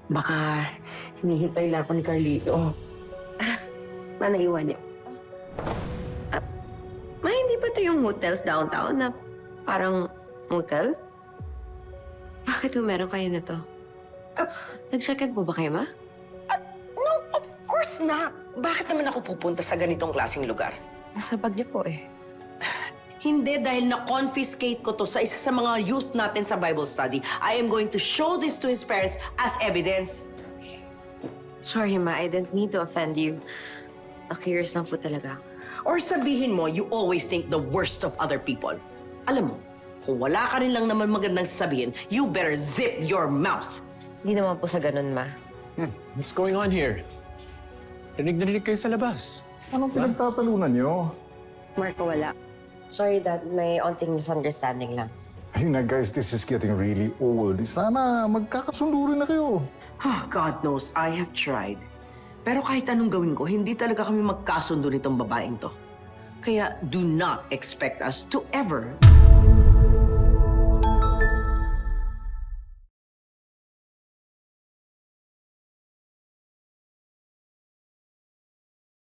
Baka hinihintay lang ako ni Carlito. Naiwan niyo. Hindi ba ito yung hotels downtown na parang motel? Bakit kung meron kayo na to? Nag-check-in po ba kayo, ma? No, of course not. Bakit naman ako pupunta sa ganitong klaseng lugar? Nasa bag niyo po eh. Hindi dahil na-confiscate ko to sa isa sa mga youth natin sa Bible study. I am going to show this to his parents as evidence. Sorry, ma. I didn't mean to offend you. Na-curious lang po talaga. Or sabihin mo, you always think the worst of other people. Alam mo, kung wala ka rin lang naman magandang sabihin, you better zip your mouth. Hindi naman po sa ganun, ma. What's going on here? Rinig na rinig kayo sa labas. Anong pinagtatalunan nyo? Marco, wala. Sorry, Dad. May onting misunderstanding lang. Ayun na guys, this is getting really old. Sana magkakasundo rin na kayo. Oh, God knows, I have tried. Pero kahit anong gawin ko, hindi talaga kami magkasundo nitong babaeng to. Kaya do not expect us to ever